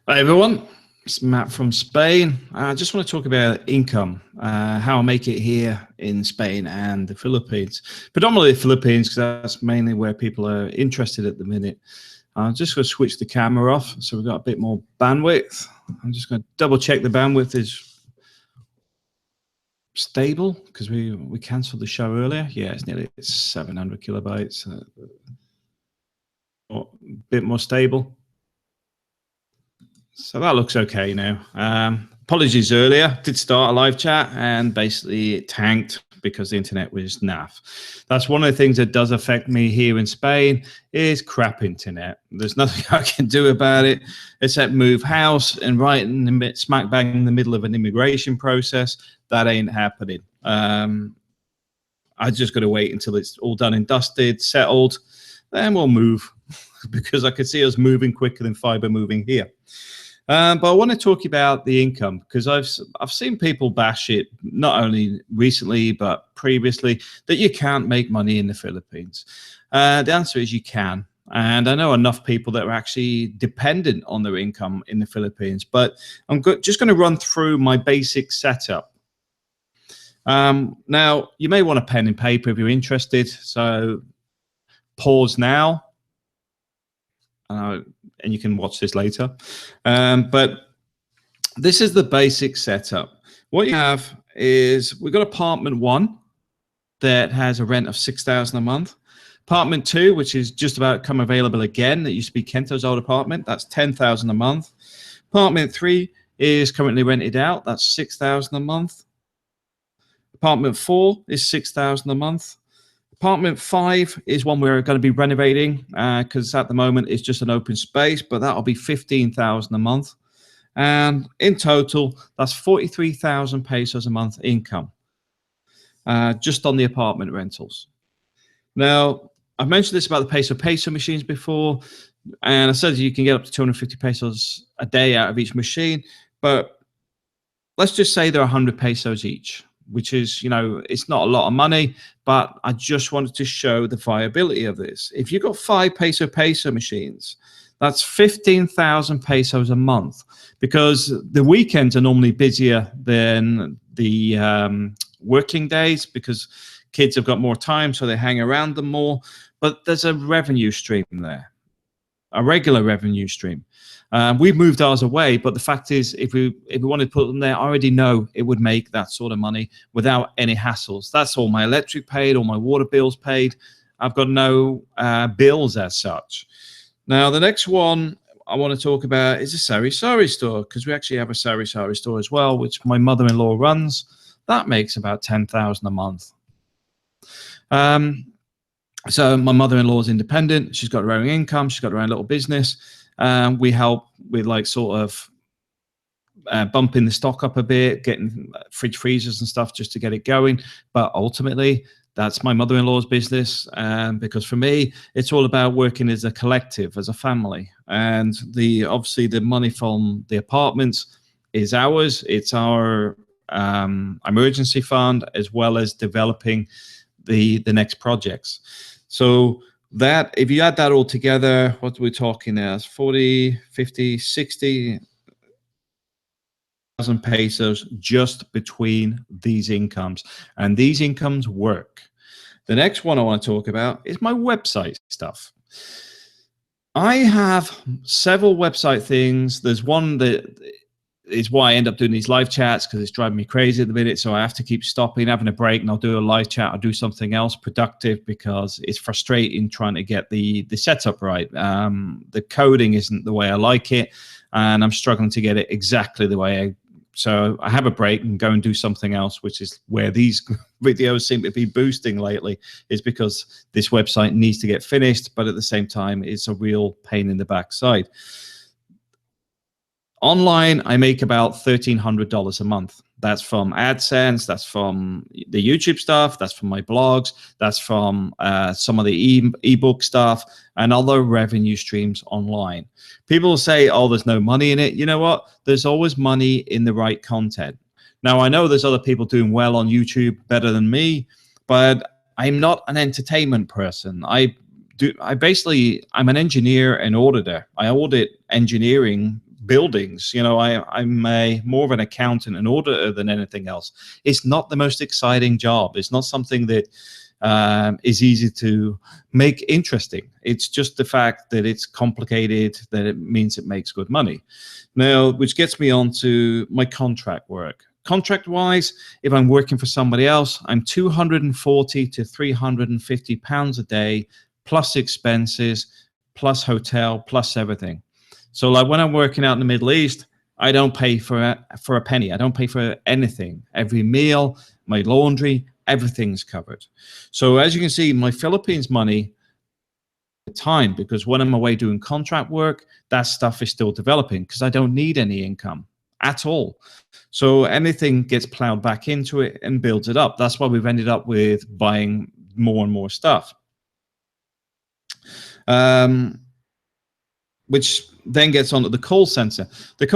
Hi everyone, it's Matt from Spain. I just want to talk about income, how I make it here in Spain and the Philippines. Predominantly the Philippines because that's mainly where people are interested at the minute. I'm just going to switch the camera off so we've got a bit more bandwidth. I'm just going to double check the bandwidth is stable because we cancelled the show earlier. Yeah, it's nearly 700 kilobytes. A bit more stable. So that looks okay now. Apologies earlier, did start a live chat and basically it tanked because the internet was naff. That's one of the things that does affect me here in Spain is crap internet. There's nothing I can do about it except move house, and right in the smack bang in the middle of an immigration process, that ain't happening. I just got to wait until it's all done and dusted, settled, then we'll move because I could see us moving quicker than fiber moving here. But I want to talk about the income because I've seen people bash it not only recently but previously that you can't make money in the Philippines. The answer is you can, and I know enough people that are actually dependent on their income in the Philippines. But I'm just going to run through my basic setup. Now you may want a pen and paper if you're interested. So pause now. And you can watch this later. But this is the basic setup. What you have is we've got apartment 1 that has a rent of 6,000 a month. Apartment 2, which is just about come available again, that used to be Kento's old apartment, that's 10,000 a month. Apartment 3 is currently rented out, that's 6,000 a month. Apartment 4 is 6,000 a month. Apartment 5 is one we're going to be renovating because at the moment it's just an open space, but that'll be 15,000 a month. And in total, that's 43,000 pesos a month income just on the apartment rentals. Now, I've mentioned this about the peso machines before, and I said you can get up to 250 pesos a day out of each machine, but let's just say they're 100 pesos each, which is, it's not a lot of money, but I just wanted to show the viability of this. If you've got 5 peso machines, that's 15,000 pesos a month, because the weekends are normally busier than the working days because kids have got more time, so they hang around them more. But there's a revenue stream there, a regular revenue stream. We've moved ours away, but the fact is, if we wanted to put them there, I already know it would make that sort of money without any hassles. That's all my electric paid, all my water bills paid. I've got no bills as such. Now, the next one I want to talk about is a sari-sari store, because we actually have a sari-sari store as well, which my mother-in-law runs. That makes about 10,000 a month. So my mother-in-law is independent. She's got her own income. She's got her own little business. We help with bumping the stock up a bit, getting fridge freezers and stuff just to get it going. But ultimately, that's my mother-in-law's business. Because for me, it's all about working as a collective, as a family. And obviously the money from the apartments is ours. It's our emergency fund, as well as developing the next projects. So that, if you add that all together, what we're talking now is 40, 50, 60,000 pesos just between these incomes. And these incomes work. The next one I want to talk about is my website stuff. I have several website things. There's one that is why I end up doing these live chats, because it's driving me crazy at the minute. So I have to keep stopping, having a break, and I'll do a live chat. I'll do something else productive because it's frustrating trying to get the setup right. The coding isn't the way I like it, and I'm struggling to get it exactly the way so I have a break and go and do something else, which is where these videos seem to be boosting lately, is because this website needs to get finished, but at the same time, it's a real pain in the backside. Online, I make about $1,300 a month. That's from AdSense, that's from the YouTube stuff, that's from my blogs, that's from some of the ebook stuff and other revenue streams online. People say, oh, there's no money in it. You know what? There's always money in the right content. Now, I know there's other people doing well on YouTube better than me, but I'm not an entertainment person. I'm an engineer and auditor. I audit engineering buildings. You know, I'm more of an accountant and auditor than anything else. It's not the most exciting job. It's not something that is easy to make interesting. It's just the fact that it's complicated, that it means it makes good money. Now, which gets me on to my contract work. Contract-wise, if I'm working for somebody else, I'm 240 to 350 pounds a day, plus expenses, plus hotel, plus everything. So like when I'm working out in the Middle East, I don't pay for a penny. I don't pay for anything. Every meal, my laundry, everything's covered. So as you can see, my Philippines money, time, because when I'm away doing contract work, that stuff is still developing because I don't need any income at all. So anything gets plowed back into it and builds it up. That's why we've ended up with buying more and more stuff. Which then gets onto the call center. The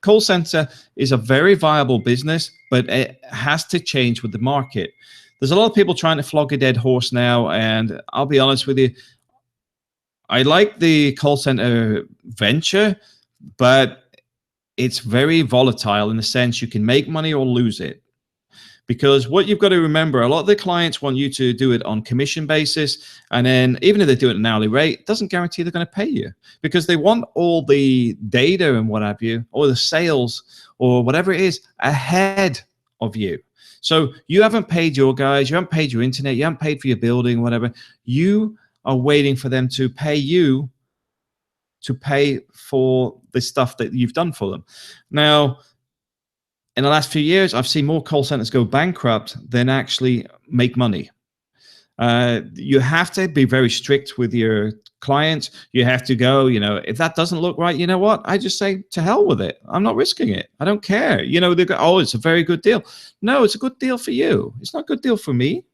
call center is a very viable business, but it has to change with the market. There's a lot of people trying to flog a dead horse now, and I'll be honest with you, I like the call center venture, but it's very volatile in the sense you can make money or lose it. Because what you've got to remember, a lot of the clients want you to do it on commission basis, and then even if they do it at an hourly rate, it doesn't guarantee they're going to pay you, because they want all the data and what have you, or the sales or whatever it is ahead of you. So you haven't paid your guys, you haven't paid your internet, you haven't paid for your building, whatever. You are waiting for them to pay you to pay for the stuff that you've done for them. Now, in the last few years, I've seen more call centers go bankrupt than actually make money. You have to be very strict with your clients. You have to go, you know, if that doesn't look right, you know what? I just say, to hell with it. I'm not risking it. I don't care. You know, they go, oh, it's a very good deal. No, it's a good deal for you. It's not a good deal for me.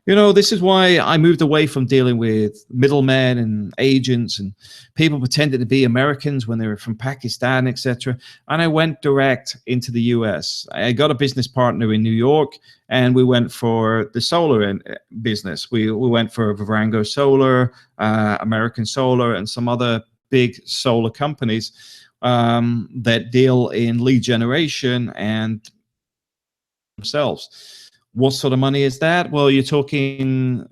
You know, this is why I moved away from dealing with middlemen and agents and people pretending to be Americans when they were from Pakistan, etc. And I went direct into the US. I got a business partner in New York, and we went for the solar business. We went for Vivrango Solar, American Solar, and some other big solar companies that deal in lead generation and themselves. What sort of money is that? Well, you're talking,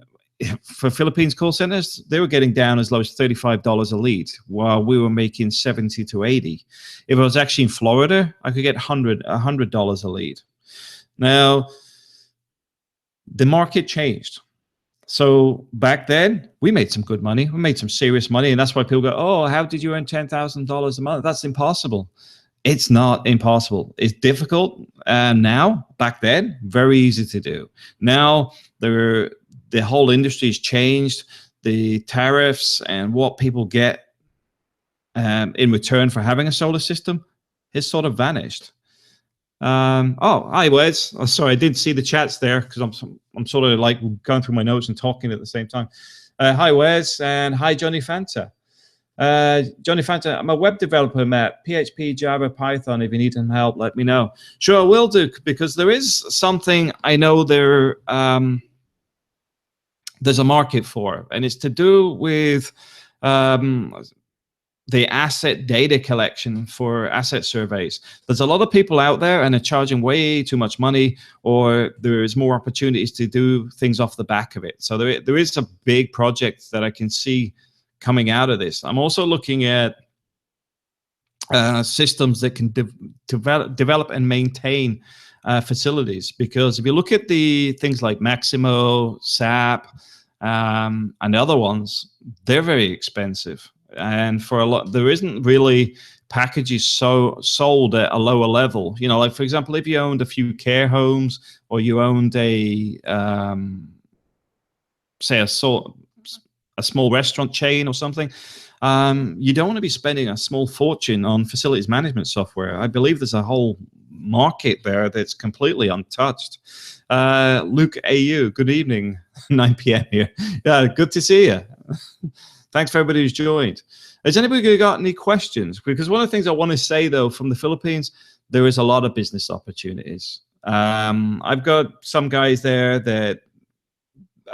for Philippines call centers, they were getting down as low as $35 a lead, while we were making 70 to 80. If I was actually in Florida, I could get $100 a lead. Now, the market changed. So back then, we made some good money. We made some serious money, and that's why people go, oh, how did you earn $10,000 a month? That's impossible. It's not impossible. It's difficult now. Back then, very easy to do. Now, the whole industry has changed. The tariffs and what people get in return for having a solar system has sort of vanished. Oh, hi, Wes. Oh, sorry, I didn't see the chats there because I'm sort of like going through my notes and talking at the same time. Hi, Wes, and hi, Johnny Fanta. Johnny Fanta, I'm a web developer, Matt. PHP, Java, Python. If you need some help, let me know. Sure, I will do, because there is something I know there's a market for, and it's to do with the asset data collection for asset surveys. There's a lot of people out there and they're charging way too much money, or there's more opportunities to do things off the back of it. So there is a big project that I can see coming out of this. I'm also looking at systems that can develop and maintain facilities, because if you look at the things like Maximo, SAP, and other ones, they're very expensive. And for a lot, there isn't really packages sold at a lower level. You know, like for example, if you owned a few care homes, or you owned a say a small restaurant chain or something, you don't want to be spending a small fortune on facilities management software. I believe there's a whole market there that's completely untouched. Luke AU, good evening, 9 p.m. here. Yeah, good to see you. Thanks for everybody who's joined. Has anybody got any questions? Because one of the things I want to say, though, from the Philippines, there is a lot of business opportunities. I've got some guys there that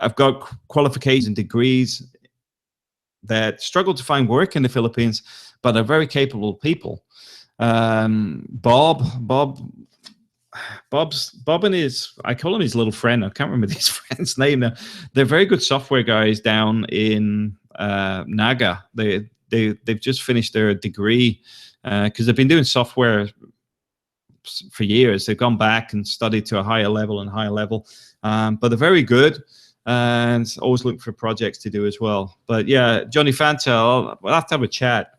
I've got qualifications and degrees that struggle to find work in the Philippines, but they're very capable people. Bob and his, I call him his little friend. I can't remember his friend's name now. They're very good software guys down in Naga. They've just finished their degree because they've been doing software for years. They've gone back and studied to a higher level and higher level, but they're very good and always look for projects to do as well. But yeah, Johnny Fanta, we'll have to have a chat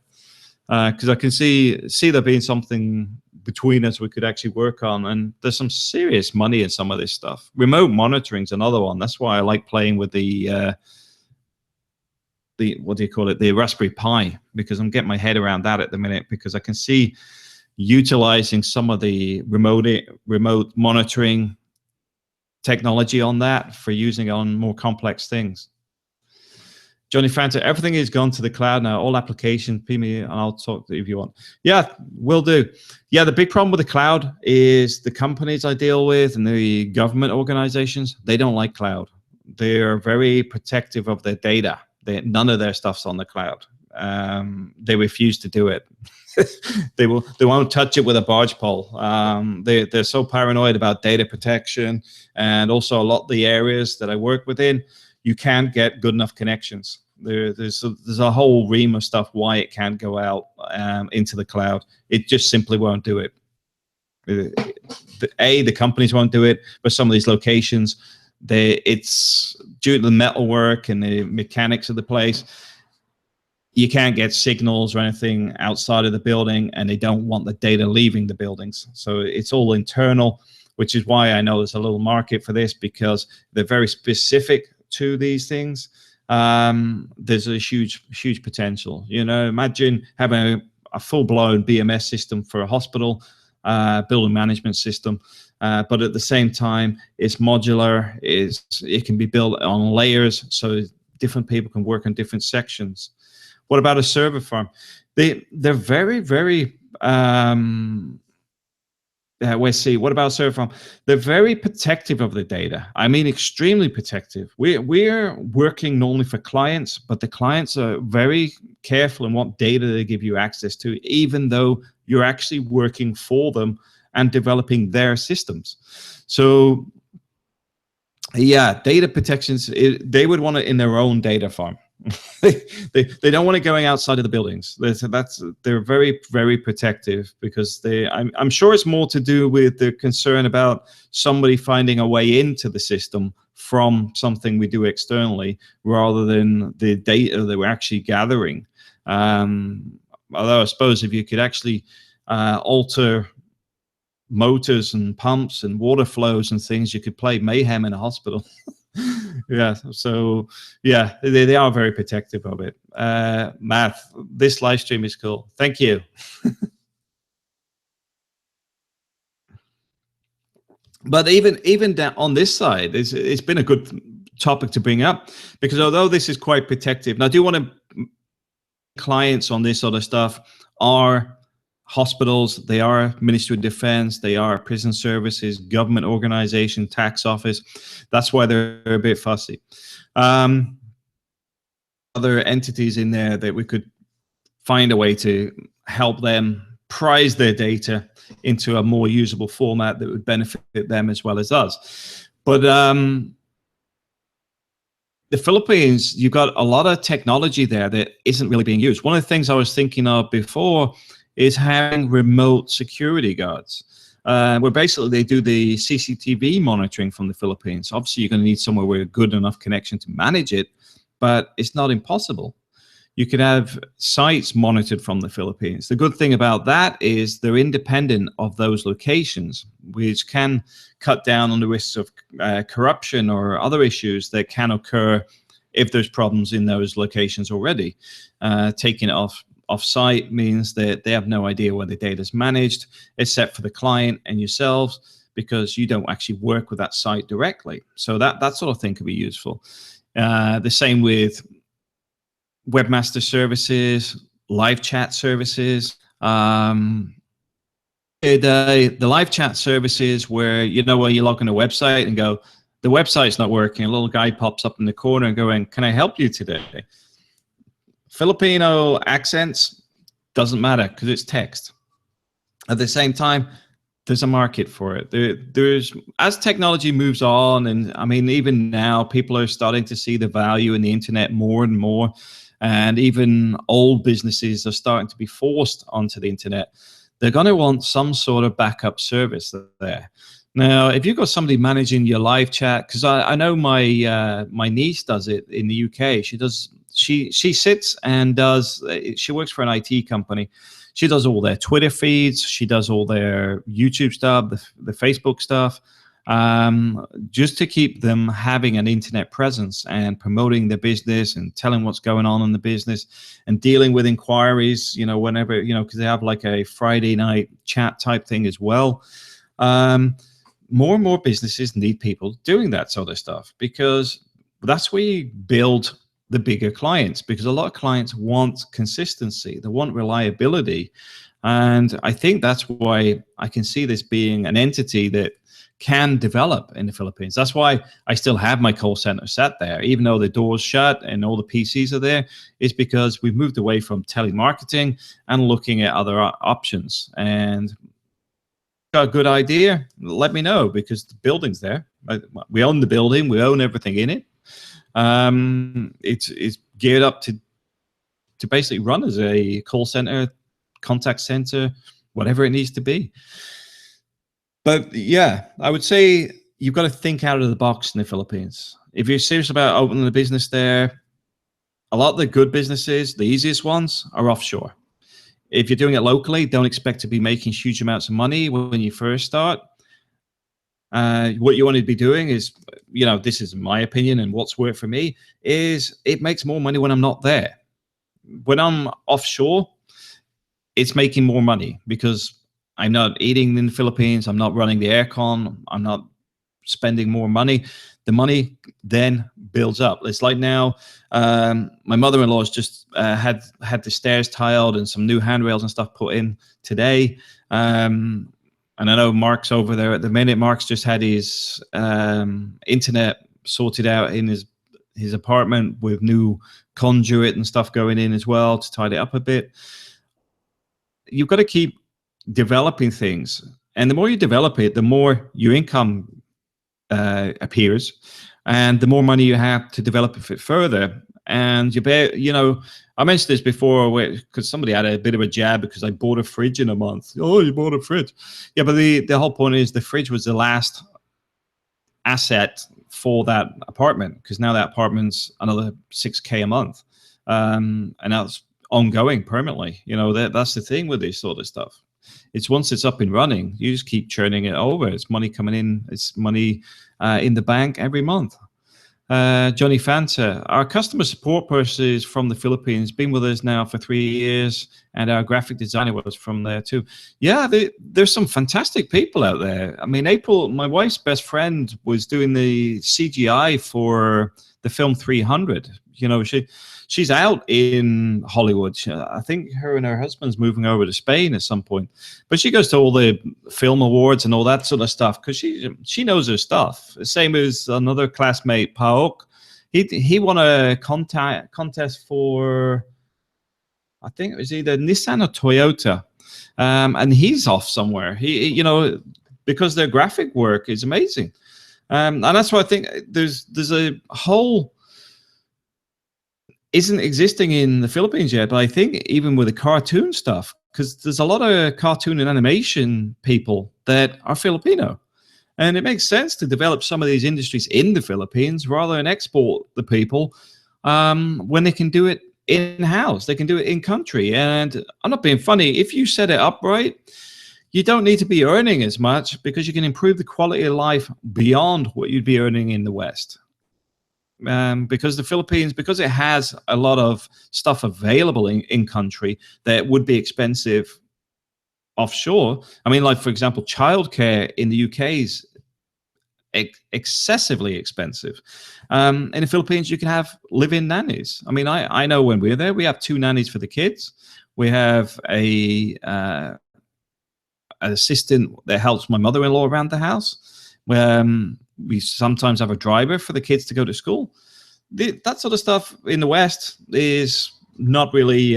because I can see there being something between us we could actually work on, and there's some serious money in some of this stuff. Remote monitoring is another one. That's why I like playing with the what do you call it, the Raspberry Pi, because I'm getting my head around that at the minute, because I can see utilizing some of the remote monitoring technology on that for using on more complex things. Johnny Fanta, everything is gone to the cloud now, all applications, ping me and I'll talk to you if you want. Yeah, will do. Yeah, the big problem with the cloud is the companies I deal with and the government organizations, they don't like cloud. They're very protective of their data. None of their stuff's on the cloud. They refuse to do it. They won't touch it with a barge pole. They're so paranoid about data protection, and also a lot of the areas that I work within, you can't get good enough connections. There's a whole ream of stuff why it can't go out into the cloud. It just simply won't do it. The companies won't do it, but some of these locations, it's due to the metalwork and the mechanics of the place. You can't get signals or anything outside of the building, and they don't want the data leaving the buildings. So it's all internal, which is why I know there's a little market for this, because they're very specific to these things. There's a huge potential. You know, imagine having a full-blown BMS system for a hospital, building management system, but at the same time, it's modular. It can be built on layers, so different people can work on different sections. What about a server farm? They're very what about server farm? They're very protective of the data. I mean, extremely protective. We're working normally for clients, but the clients are very careful in what data they give you access to, even though you're actually working for them and developing their systems. So yeah, data protections, they would want it in their own data farm. they don't want it going outside of the buildings. They're very protective, because I'm sure it's more to do with the concern about somebody finding a way into the system from something we do externally, rather than the data that we're actually gathering. Although I suppose if you could actually alter motors and pumps and water flows and things, you could play mayhem in a hospital. Yeah, so yeah, they are very protective of it. Math, this live stream is cool. Thank you. But even down on this side, it's been a good topic to bring up, because although this is quite protective, and I do want to, clients on this sort of stuff are hospitals, they are Ministry of Defense, they are prison services, government organization, tax office. That's why they're a bit fussy. Other entities in there that we could find a way to help them prize their data into a more usable format that would benefit them as well as us. But the Philippines, you've got a lot of technology there that isn't really being used. One of the things I was thinking of before is having remote security guards, where basically they do the CCTV monitoring from the Philippines. Obviously, you're going to need somewhere with a good enough connection to manage it, but it's not impossible. You could have sites monitored from the Philippines. The good thing about that is they're independent of those locations, which can cut down on the risks of corruption or other issues that can occur if there's problems in those locations already. Taking it off-site means that they have no idea where the data is managed, except for the client and yourselves, because you don't actually work with that site directly. So that sort of thing could be useful. The same with webmaster services, live chat services. The live chat services where you log on a website and go, the website's not working. A little guy pops up in the corner and going, "Can I help you today?" Filipino accents Doesn't matter because it's text. At the same time, there's a market for it. There's as technology moves on, and I mean, even now, people are starting to see the value in the internet more and more, and even old businesses are starting to be forced onto the internet. They're going to want some sort of backup service there. Now, if you've got somebody managing your live chat, because I know my niece does it in the UK. She sits and does. She works for an IT company. She does all their Twitter feeds. She does all their YouTube stuff, the Facebook stuff, just to keep them having an internet presence and promoting their business and telling what's going on in the business and dealing with inquiries, whenever, because they have like a Friday night chat type thing as well. More and more businesses need people doing that sort of stuff because that's where you build the bigger clients, because a lot of clients want consistency, they want reliability. And I think that's why I can see this being an entity that can develop in the Philippines. That's why I still have my call center set there, even though the door's shut and all the PCs are there, is because we've moved away from telemarketing and looking at other options. And got a good idea, let me know, because the building's there. We own the building, we own everything in it. It's geared up to basically run as a call center, contact center, whatever it needs to be. But yeah, I would say you've got to think out of the box in the Philippines. If you're serious about opening a business there, a lot of the good businesses, the easiest ones, are offshore. If you're doing it locally, don't expect to be making huge amounts of money when you first start. What you want to be doing is, this is my opinion and what's worked for me, is it makes more money when I'm not there. When I'm offshore, it's making more money because I'm not eating in the Philippines. I'm not running the aircon. I'm not spending more money. The money then builds up. It's like now, my mother-in-law's just had the stairs tiled and some new handrails and stuff put in today. And I know Mark's over there at the minute. Mark's just had his internet sorted out in his apartment with new conduit and stuff going in as well to tidy it up a bit. You've got to keep developing things. And the more you develop it, the more your income appears, and the more money you have to develop it further. And I mentioned this before because somebody had a bit of a jab because I bought a fridge in a month. Oh, you bought a fridge. Yeah, but the whole point is the fridge was the last asset for that apartment, because now that apartment's another $6,000 a month. And that's ongoing permanently. That's the thing with this sort of stuff. It's once it's up and running, you just keep churning it over. It's money coming in. It's money in the bank every month. Johnny Fanta, our customer support person is from the Philippines, been with us now for 3 years, and our graphic designer was from there too. Yeah, there's some fantastic people out there. I mean, April, my wife's best friend, was doing the CGI for the film 300. She's out in Hollywood. I think her and her husband's moving over to Spain at some point. But she goes to all the film awards and all that sort of stuff because she knows her stuff. Same as another classmate, Paok. He won a contest for, I think it was either Nissan or Toyota. And he's off somewhere. Because their graphic work is amazing. And that's why I think there's a whole isn't existing in the Philippines yet, but I think even with the cartoon stuff, because there's a lot of cartoon and animation people that are Filipino. And it makes sense to develop some of these industries in the Philippines rather than export the people when they can do it in-house. They can do it in-country. And I'm not being funny. If you set it up right, you don't need to be earning as much because you can improve the quality of life beyond what you'd be earning in the West. Because the Philippines, because it has a lot of stuff available in country that would be expensive offshore. I mean, like, for example, childcare in the UK is excessively expensive. In the Philippines, you can have live-in nannies. I mean, I know when we're there, we have 2 nannies for the kids. We have an assistant that helps my mother-in-law around the house. We sometimes have a driver for the kids to go to school. That sort of stuff in the West is not really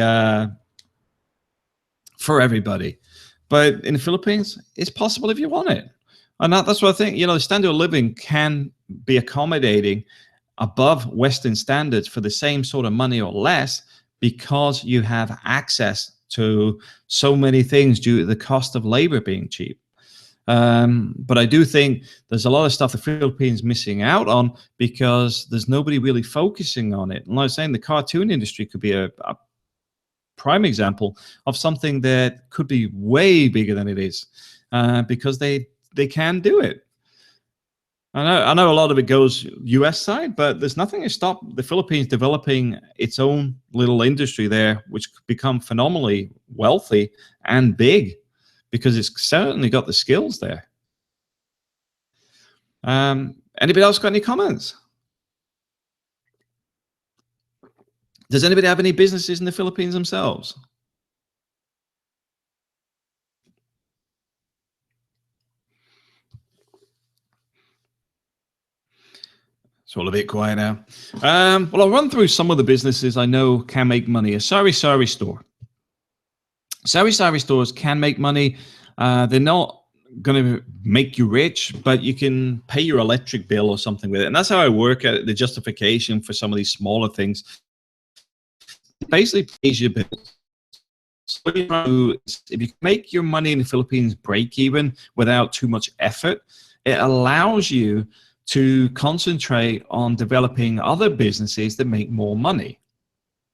for everybody. But in the Philippines, it's possible if you want it. And that's what I think, the standard of living can be accommodating above Western standards for the same sort of money or less, because you have access to so many things due to the cost of labor being cheap. But I do think there's a lot of stuff the Philippines missing out on because there's nobody really focusing on it. And like I was saying, the cartoon industry could be a prime example of something that could be way bigger than it is, because they can do it. I know a lot of it goes US side, but there's nothing to stop the Philippines developing its own little industry there, which could become phenomenally wealthy and big, because it's certainly got the skills there. Anybody else got any comments? Does anybody have any businesses in the Philippines themselves? It's all a bit quiet now. Well, I'll run through some of the businesses I know can make money. A sari store. Sari stores can make money. They're not going to make you rich, but you can pay your electric bill or something with it. And that's how I work at the justification for some of these smaller things. It basically pays your bills. So if you make your money in the Philippines break even without too much effort, it allows you to concentrate on developing other businesses that make more money.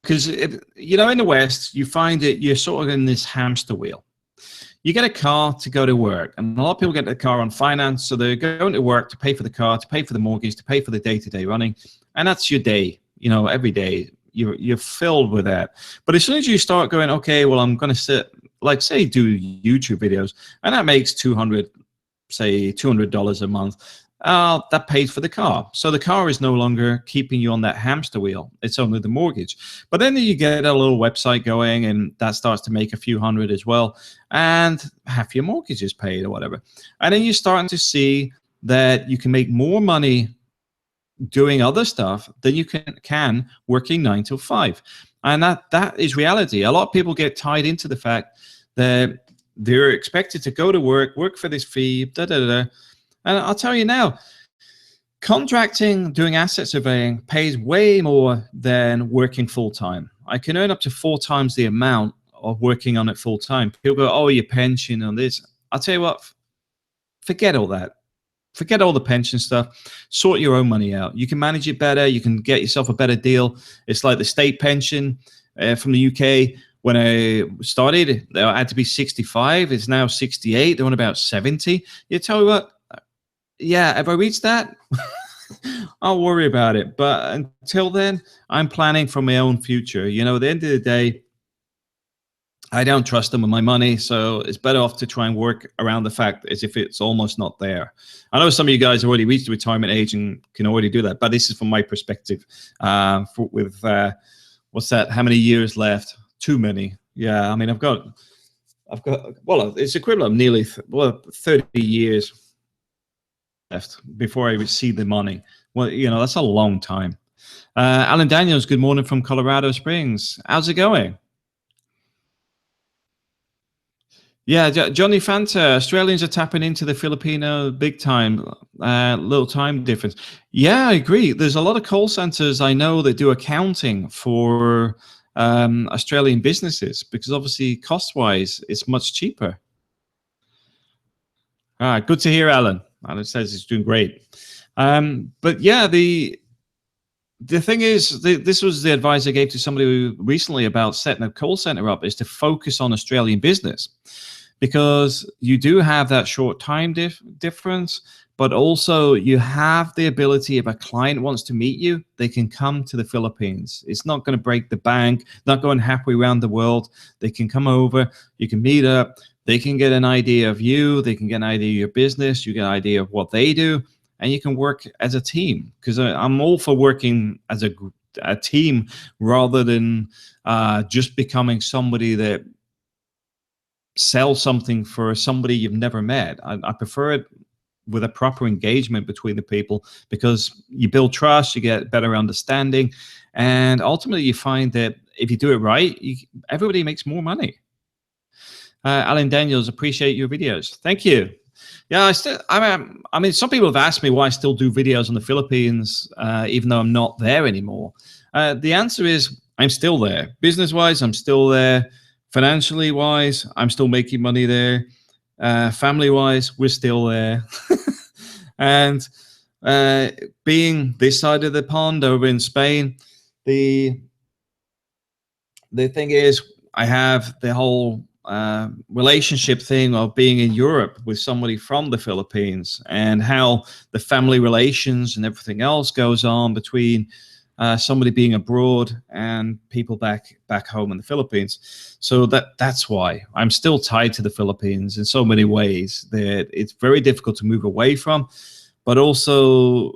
Because, in the West, you find that you're sort of in this hamster wheel. You get a car to go to work, and a lot of people get the car on finance, so they're going to work to pay for the car, to pay for the mortgage, to pay for the day-to-day running, and that's your day. Every day you're filled with that. But as soon as you start going, okay, well, I'm going to sit, like, say, do YouTube videos, and that makes $200 a month. That pays for the car. So the car is no longer keeping you on that hamster wheel. It's only the mortgage. But then you get a little website going, and that starts to make a few hundred as well. And half your mortgage is paid or whatever. And then you're starting to see that you can make more money doing other stuff than you can working 9 to 5. And that is reality. A lot of people get tied into the fact that they're expected to go to work for this fee, da-da-da. And I'll tell you now, contracting, doing asset surveying pays way more than working full-time. I can earn up to 4 times the amount of working on it full-time. People go, oh, your pension on this. I'll tell you what, forget all that. Forget all the pension stuff. Sort your own money out. You can manage it better. You can get yourself a better deal. It's like the state pension from the UK. When I started, I had to be 65. It's now 68. They're on about 70. You tell me what, yeah, if I reach that, I'll worry about it. But until then, I'm planning for my own future. At the end of the day, I don't trust them with my money, so it's better off to try and work around the fact as if it's almost not there. I know some of you guys already reached the retirement age and can already do that, but this is from my perspective. What's that? How many years left? Too many. Yeah, I mean, I've got. Well, it's equivalent of nearly 30 years left before I receive the money. Well, that's a long time. Alan Daniels, good morning from Colorado Springs. How's it going? Yeah, Johnny Fanta, Australians are tapping into the Filipino big time, little time difference. Yeah, I agree. There's a lot of call centers I know that do accounting for Australian businesses because obviously cost-wise, it's much cheaper. All right, good to hear, Alan. Alan says he's doing great. But yeah, the thing is, this was the advice I gave to somebody recently about setting a call center up, is to focus on Australian business, because you do have that short time difference, but also you have the ability, if a client wants to meet you, they can come to the Philippines. It's not going to break the bank, not going halfway around the world. They can come over, you can meet up, they can get an idea of you, they can get an idea of your business, you get an idea of what they do, and you can work as a team. Because I'm all for working as a team rather than just becoming somebody that sells something for somebody you've never met. I prefer it with a proper engagement between the people, because you build trust, you get better understanding, and ultimately you find that if you do it right, everybody makes more money. Alan Daniels, appreciate your videos. Thank you. Yeah, I mean, some people have asked me why I still do videos on the Philippines, even though I'm not there anymore. The answer is I'm still there. Business-wise, I'm still there. Financially wise, I'm still making money there. Family-wise, we're still there. And uh, being this side of the pond over in Spain, the the thing is, I have the whole relationship thing of being in Europe with somebody from the Philippines, and how the family relations and everything else goes on between somebody being abroad and people back home in the Philippines. So that's why I'm still tied to the Philippines in so many ways that it's very difficult to move away from. But also,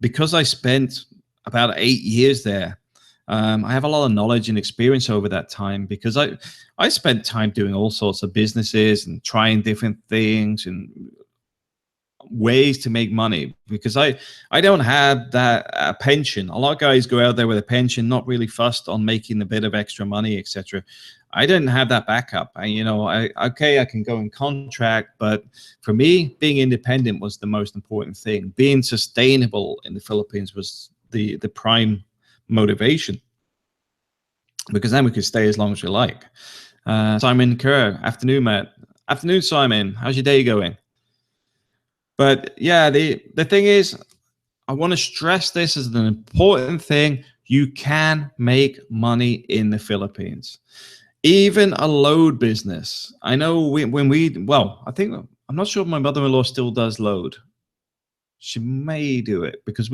because I spent about 8 years there, I have a lot of knowledge and experience over that time, because I spent time doing all sorts of businesses and trying different things and ways to make money, because I don't have that pension. A lot of guys go out there with a pension, not really fussed on making a bit of extra money, etc. I didn't have that backup. I can go and contract, but for me, being independent was the most important thing. Being sustainable in the Philippines was the prime motivation, because then we could stay as long as we like. Simon Kerr, afternoon, Matt. Afternoon, Simon. How's your day going? But yeah, the thing is, I want to stress this as an important thing. You can make money in the Philippines. Even a load business. I know I think, I'm not sure if my mother-in-law still does load. She may do it because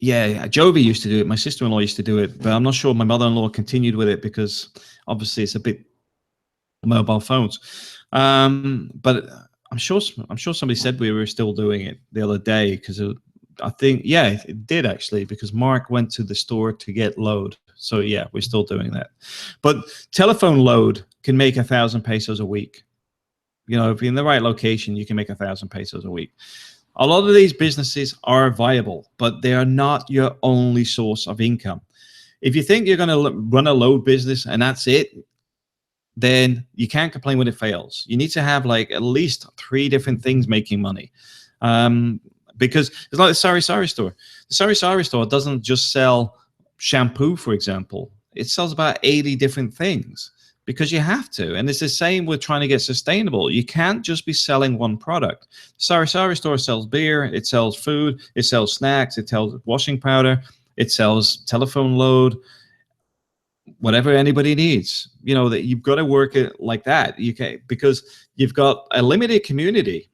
Jovi used to do it. My sister-in-law used to do it, but I'm not sure my mother-in-law continued with it, because obviously it's a bit mobile phones. But I'm sure somebody said we were still doing it the other day, because I think, yeah, it did actually, because Mark went to the store to get load. So yeah, we're still doing that. But telephone load can make 1,000 pesos a week. If you're in the right location, you can make 1,000 pesos a week. A lot of these businesses are viable, but they are not your only source of income. If you think you're going to run a load business and that's it, then you can't complain when it fails. You need to have like at least 3 different things making money. Because it's like the Sari Sari store. The Sari Sari store doesn't just sell shampoo, for example. It sells about 80 different things, because you have to. And it's the same with trying to get sustainable. You can't just be selling one product. Sari Sari store sells beer, it sells food, it sells snacks, it sells washing powder, it sells telephone load, whatever anybody needs. That you've got to work it like that. You can, because you've got a limited community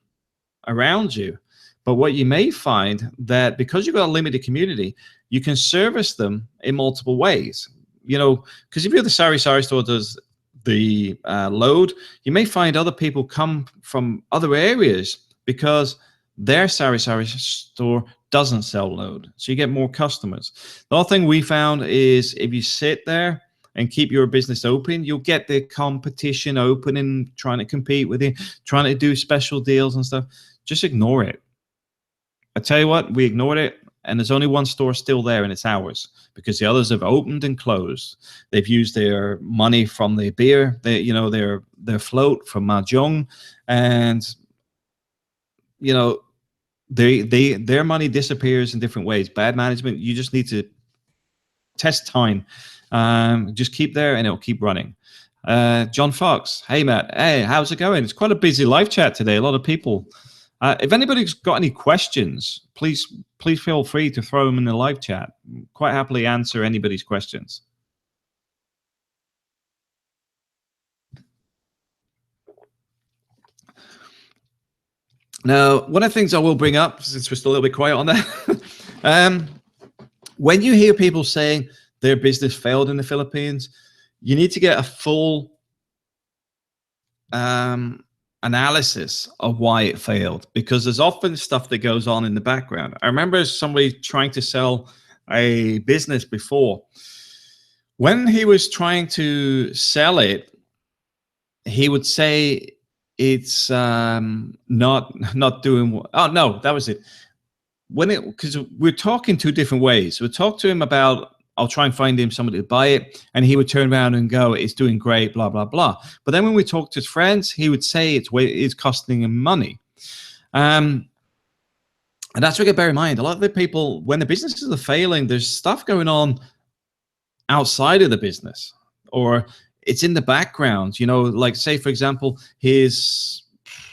around you. But what you may find, that because you've got a limited community, you can service them in multiple ways. Because if you're the Sari Sari store does the load, you may find other people come from other areas because their Sari Sari store doesn't sell load. So you get more customers. The other thing we found is, if you sit there and keep your business open, you'll get the competition open and trying to compete with you, trying to do special deals and stuff. Just ignore it. I tell you what, we ignored it, and there's only one store still there, and it's ours, because the others have opened and closed. They've used their money from the beer, their float from mahjong, and their money disappears in different ways. Bad management. You just need to test time. Just keep there, and it'll keep running. John Fox, hey Matt, hey, how's it going? It's quite a busy live chat today. A lot of people. If anybody's got any questions, please feel free to throw them in the live chat. Quite happily answer anybody's questions. Now, one of the things I will bring up, since we're still a little bit quiet on that, when you hear people saying their business failed in the Philippines, you need to get a full analysis of why it failed, because there's often stuff that goes on in the background. I remember somebody trying to sell a business before. When he was trying to sell it, he would say it's not doing. Oh no, that was it. Because we're talking 2 different ways. We talked to him about I'll try and find him somebody to buy it, and he would turn around and go, "It's doing great, blah blah blah." But then when we talked to his friends, he would say it's costing him money. Um, and that's what you bear in mind. A lot of the people, when the businesses are failing, there's stuff going on outside of the business, or it's in the background. Like, say for example,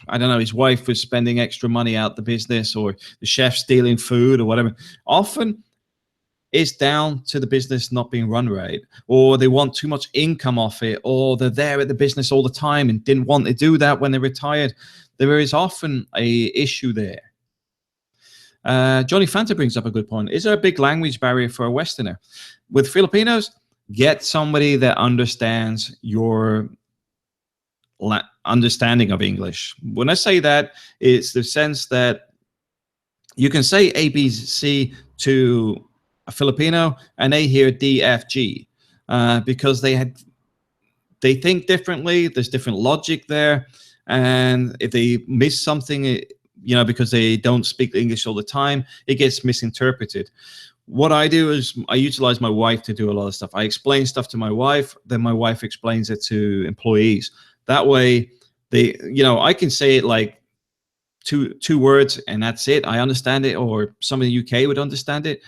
I don't know, his wife was spending extra money out the business, or the chef stealing food or whatever. Often it's down to the business not being run right, or they want too much income off it, or they're there at the business all the time and didn't want to do that when they retired. There is often a issue there. Johnny Fanta brings up a good point. Is there a big language barrier for a Westerner? With Filipinos, get somebody that understands your understanding of English. When I say that, it's the sense that you can say ABC to a Filipino and they hear DFG, because they think differently. There's different logic there, and if they miss something, because they don't speak English all the time, it gets misinterpreted. What I do is I utilize my wife to do a lot of stuff. I explain stuff to my wife, then my wife explains it to employees. That way, I can say it like two words and that's it. I understand it, or somebody in the UK would understand it.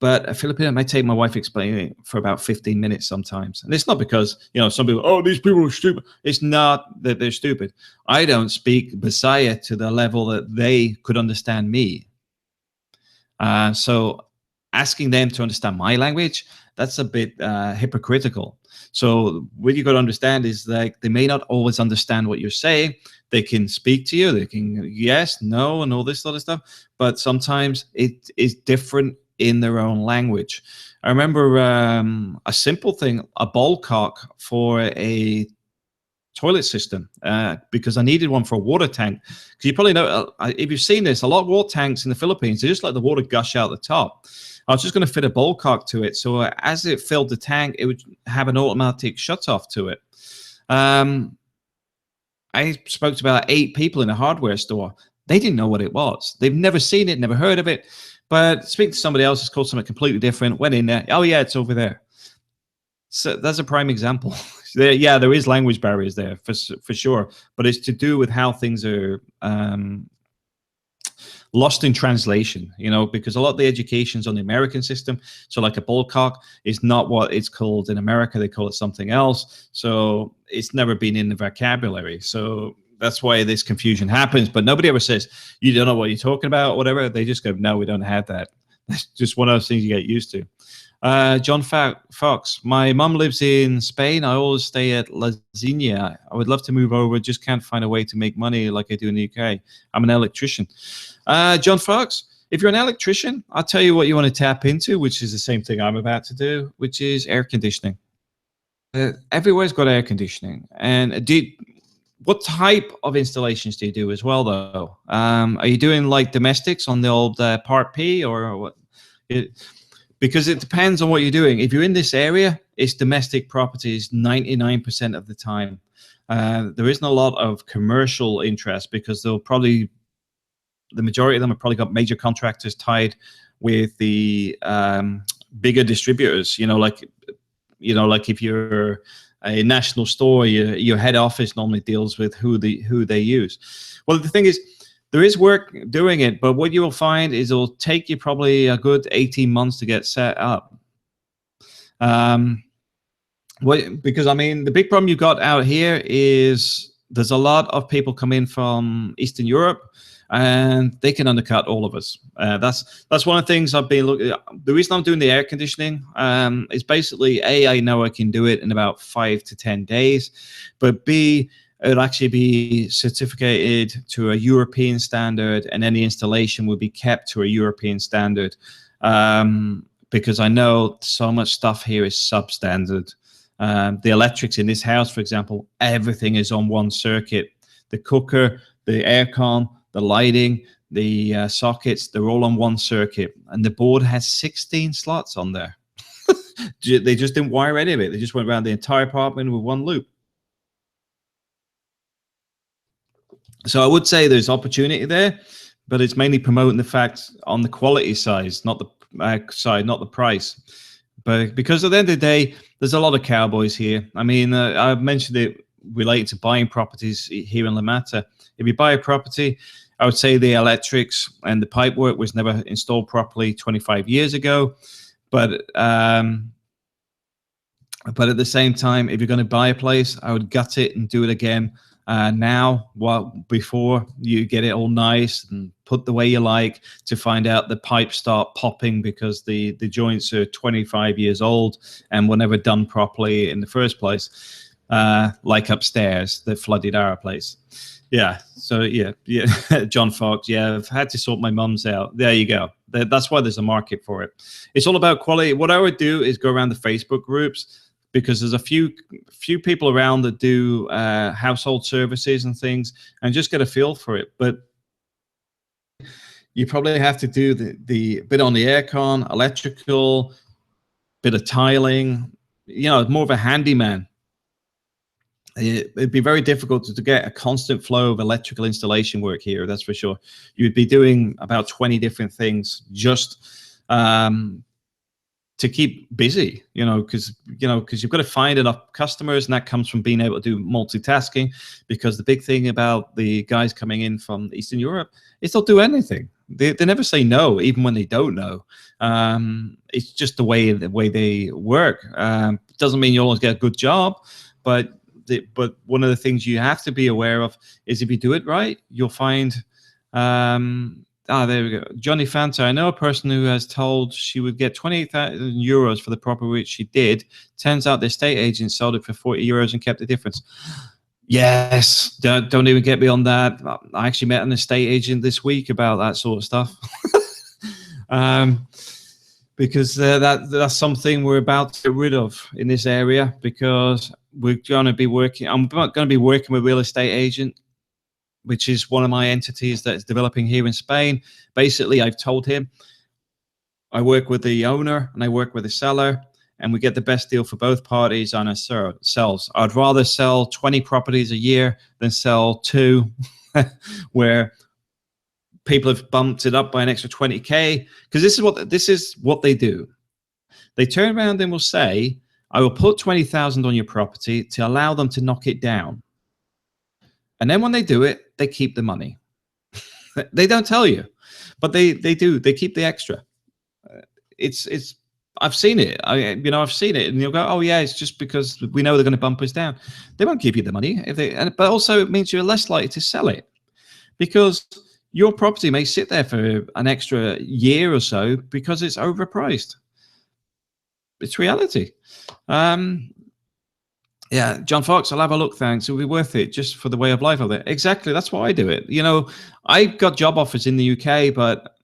But a Filipino might take my wife explaining it for about 15 minutes sometimes. And it's not because, some people, oh, these people are stupid. It's not that they're stupid. I don't speak Bisaya to the level that they could understand me. So asking them to understand my language, that's a bit hypocritical. So what you got to understand is like they may not always understand what you're saying. They can speak to you. They can yes, no, and all this sort of stuff. But sometimes it is different in their own language. I remember a simple thing, a ball cock for a toilet system, because I needed one for a water tank. Because you probably know, if you've seen this, a lot of water tanks in the Philippines, they just let the water gush out the top. I was just going to fit a ball cock to it. So as it filled the tank, it would have an automatic shut off to it. I spoke to about 8 people in a hardware store. They didn't know what it was. They've never seen it, never heard of it. But speaking to somebody else, it's called something completely different. Went in there. Oh, yeah, it's over there. So that's a prime example. There is language barriers there for sure. But it's to do with how things are lost in translation, because a lot of the education's on the American system. So like a ball cock is not what it's called in America. They call it something else. So it's never been in the vocabulary. So that's why this confusion happens. But nobody ever says, you don't know what you're talking about or whatever. They just go, no, we don't have that. That's just one of those things you get used to. John Fox, my mum lives in Spain. I always stay at La Zina. I would love to move over, just can't find a way to make money like I do in the UK. I'm an electrician. John Fox, if you're an electrician, I'll tell you what you want to tap into, which is the same thing I'm about to do, which is air conditioning. Everywhere's got air conditioning. And what type of installations do you do as well, though? Are you doing like domestics on the old Part P or what? Because it depends on what you're doing. If you're in this area, it's domestic properties 99% of the time. There isn't a lot of commercial interest because the majority of them have probably got major contractors tied with the bigger distributors. Like if you're a national store, your head office normally deals with who they use. Well, the thing is, there is work doing it, but what you will find is it'll take you probably a good 18 months to get set up. Because I mean, the big problem you've got out here is there's a lot of people come in from Eastern Europe, and they can undercut all of us. That's one of the things I've been looking at. The reason I'm doing the air conditioning is basically I know I can do it in about 5 to 10 days, but B, it'll actually be certificated to a European standard, and any installation will be kept to a European standard, because I know so much stuff here is substandard. The electrics in this house, for example, everything is on one circuit. The cooker, the aircon, the lighting, the sockets, they're all on one circuit. And the board has 16 slots on there. They just didn't wire any of it. They just went around the entire apartment with one loop. So I would say there's opportunity there, but it's mainly promoting the fact on the quality side, not the price. But because at the end of the day, there's a lot of cowboys here. I mean, I mentioned it related to buying properties here in La Mata. If you buy a property, I would say the electrics and the pipework was never installed properly 25 years ago. But at the same time, if you're going to buy a place, I would gut it and do it again now, before you get it all nice and put the way you like, to find out the pipes start popping because the joints are 25 years old and were never done properly in the first place, like upstairs that flooded our place. Yeah. So yeah, John Fox. Yeah, I've had to sort my mum's out. There you go. That's why there's a market for it. It's all about quality. What I would do is go around the Facebook groups, because there's a few people around that do household services and things, and just get a feel for it. But you probably have to do the bit on the aircon, electrical, bit of tiling. You know, more of a handyman. It'd be very difficult to get a constant flow of electrical installation work here, that's for sure. You'd be doing about 20 different things just to keep busy, because you've got to find enough customers, and that comes from being able to do multitasking. Because the big thing about the guys coming in from Eastern Europe is they'll do anything. They never say no, even when they don't know. It's just the way they work. Doesn't mean you always get a good job, but one of the things you have to be aware of is, if you do it right, you'll find. There we go. Johnny Fanta. I know a person who has told she would get 28,000 euros for the property, which she did. Turns out the estate agent sold it for 40 euros and kept the difference. Yes, don't even get me on that. I actually met an estate agent this week about that sort of stuff. Because that's something we're about to get rid of in this area, because we're going to be working. I'm going to be working with a real estate agent, which is one of my entities that's developing here in Spain. Basically, I've told him I work with the owner and I work with the seller, and we get the best deal for both parties on ourselves. I'd rather sell 20 properties a year than sell 2 where people have bumped it up by an extra 20K, because this is what they do. They turn around and will say, I will put 20,000 on your property to allow them to knock it down. And then when they do it, they keep the money. They don't tell you, but they do. They keep the extra. It's. I've seen it. I've seen it, and you'll go, oh yeah, it's just because we know they're going to bump us down. They won't give you the money if they. But also, it means you're less likely to sell it, because your property may sit there for an extra year or so because it's overpriced. It's reality. Yeah, John Fox, I'll have a look, thanks. It'll be worth it just for the way of life of it. Exactly, that's why I do it. I got job offers in the UK, but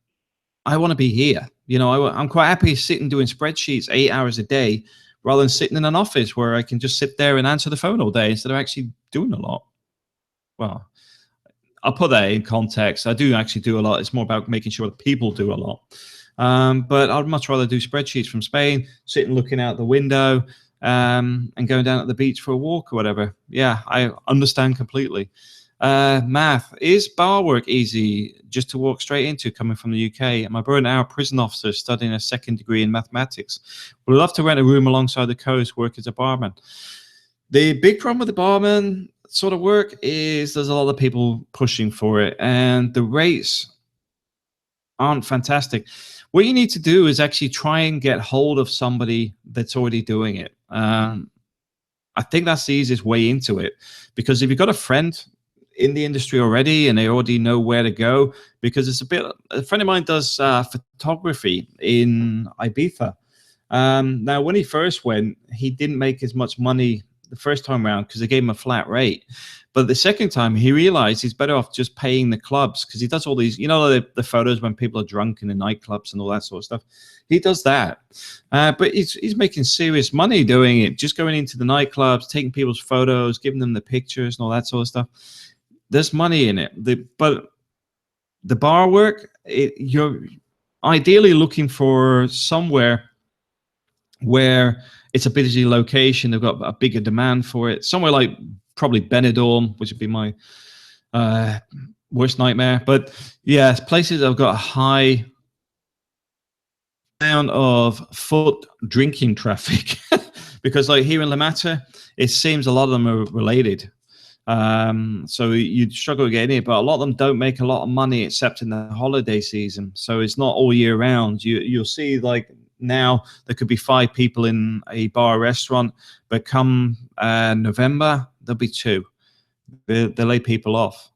I want to be here. I'm quite happy sitting doing spreadsheets 8 hours a day rather than sitting in an office where I can just sit there and answer the phone all day instead of actually doing a lot. Well, I'll put that in context. I do actually do a lot. It's more about making sure that people do a lot. But I'd much rather do spreadsheets from Spain, sitting looking out the window, and going down at the beach for a walk or whatever. Yeah, I understand completely. Math. Is bar work easy just to walk straight into coming from the UK? I'm a burnt out prison officer studying a second degree in mathematics. Would love to rent a room alongside the coast, work as a barman. The big problem with the barman sort of work is there's a lot of people pushing for it, and the rates aren't fantastic. What you need to do is actually try and get hold of somebody that's already doing it. I think that's the easiest way into it, because if you've got a friend in the industry already and they already know where to go, because a friend of mine does photography in Ibiza. Now, when he first went, he didn't make as much money the first time around because they gave him a flat rate. But the second time, he realized he's better off just paying the clubs, because he does all these, the photos when people are drunk in the nightclubs and all that sort of stuff. He does that. But he's making serious money doing it, just going into the nightclubs, taking people's photos, giving them the pictures and all that sort of stuff. There's money in it. But the bar work, you're ideally looking for somewhere where it's a busy location. They've got a bigger demand for it. Somewhere like probably Benidorm, which would be my worst nightmare. But yeah, places that have got a high amount of foot drinking traffic because like here in La Mata, it seems a lot of them are related. So you'd struggle to get in it, but a lot of them don't make a lot of money except in the holiday season. So it's not all year round. You'll see like now there could be 5 people in a bar or restaurant, but come November there'll be 2. They lay people off.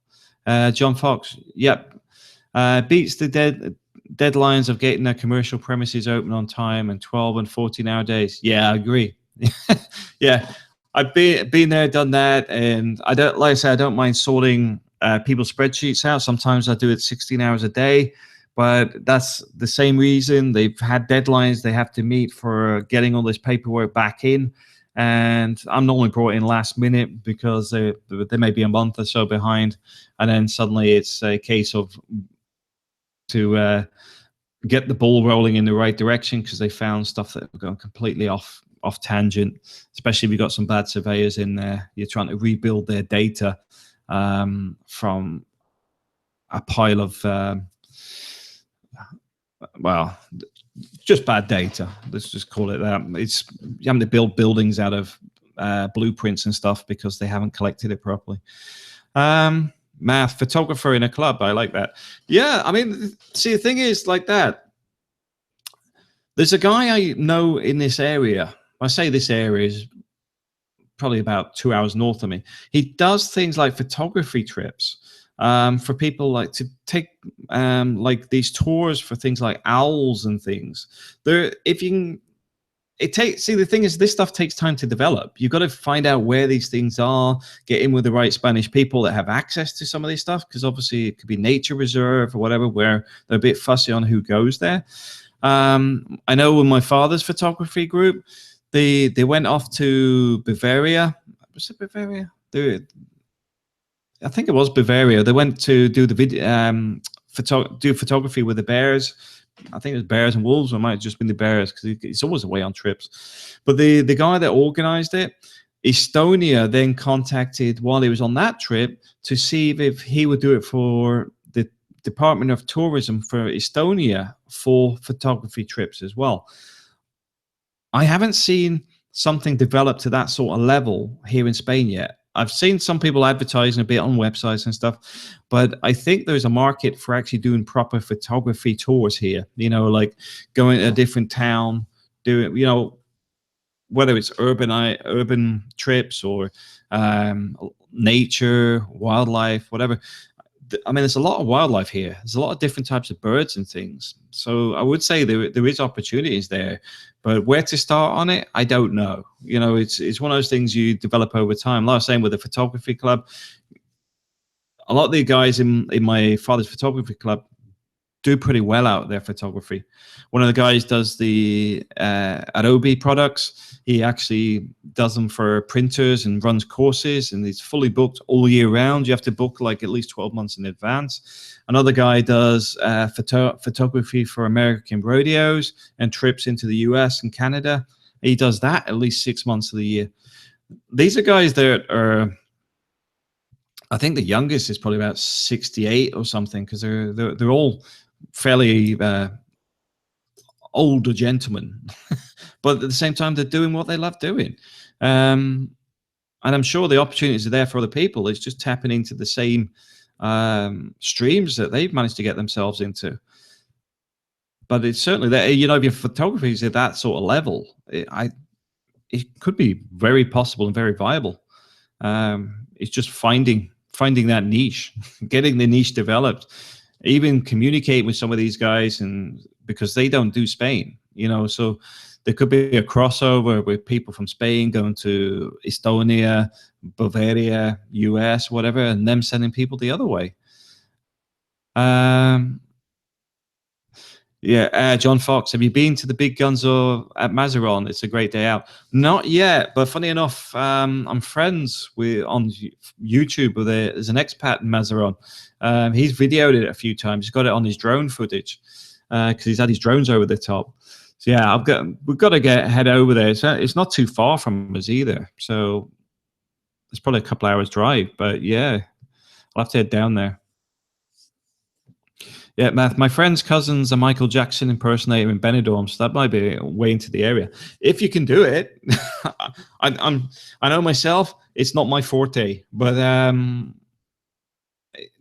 John Fox, yep, beats the deadlines of getting their commercial premises open on time and 12 and 14-hour days. Yeah, I agree. Yeah, I've been there, done that, and I don't, like I said, I don't mind sorting people's spreadsheets out. Sometimes I do it 16 hours a day, but that's the same reason. They've had deadlines they have to meet for getting all this paperwork back in, and I'm normally brought in last minute because they may be a month or so behind, and then suddenly it's a case of to get the ball rolling in the right direction because they found stuff that were going completely off tangent, especially if you've got some bad surveyors in there. You're trying to rebuild their data from a pile of well, just bad data. Let's just call it that. It's having to build buildings out of blueprints and stuff because they haven't collected it properly. Math, photographer in a club. I like that. Yeah, I mean, see, the thing is like that. There's a guy I know in this area. I say this area is probably about 2 hours north of me. He does things like photography trips for people like to take like these tours for things like owls and things. There, if you can, it takes, see, the thing is, this stuff takes time to develop. You've got to find out where these things are, get in with the right Spanish people that have access to some of this stuff, because obviously it could be nature reserve or whatever, where they're a bit fussy on who goes there. I know with my father's photography group, they went off to Bavaria. Was it Bavaria? I think it was Bavaria. They went to do the video, do photography with the bears. I think it was bears and wolves, or it might have just been the bears because it's always away on trips. But the guy that organized it, Estonia, then contacted while he was on that trip to see if he would do it for the Department of Tourism for Estonia for photography trips as well. I haven't seen something develop to that sort of level here in Spain yet. I've seen some people advertising a bit on websites and stuff, but I think there's a market for actually doing proper photography tours here. You know, like going to a different town, doing, you know, whether it's urban trips or nature, wildlife, whatever. I mean, there's a lot of wildlife here. There's a lot of different types of birds and things. So I would say there is opportunities there, but where to start on it, I don't know. You know, it's one of those things you develop over time. Like I was saying with the photography club, a lot of the guys in my father's photography club do pretty well out their photography. One of the guys does the Adobe products. He actually does them for printers and runs courses, and he's fully booked all year round. You have to book like at least 12 months in advance. Another guy does photography for American rodeos and trips into the US and Canada. He does that at least 6 months of the year. These are guys that are, I think the youngest is probably about 68 or something, because they're all fairly older gentlemen, but at the same time they're doing what they love doing, and I'm sure the opportunities are there for other people. It's just tapping into the same streams that they've managed to get themselves into. But it's certainly that, you know, if your photography is at that sort of level, it could be very possible and very viable. It's just finding that niche, getting the niche developed, even communicate with some of these guys, and because they don't do Spain, you know, so there could be a crossover with people from Spain going to Estonia, Bavaria, US, whatever, and them sending people the other way. Yeah, John Fox, have you been to the big guns or at Mazaron? It's a great day out. Not yet, but funny enough, I'm friends with on YouTube with there's an expat in Mazaron. He's videoed it a few times. He's got it on his drone footage because he's had his drones over the top. So yeah, we've got to head over there. It's not too far from us either, so it's probably a couple hours drive. But yeah, I'll have to head down there. Yeah, Math. My friend's cousin's a Michael Jackson impersonator in Benidorm, so that might be way into the area. If you can do it, I'm. I know myself, it's not my forte, but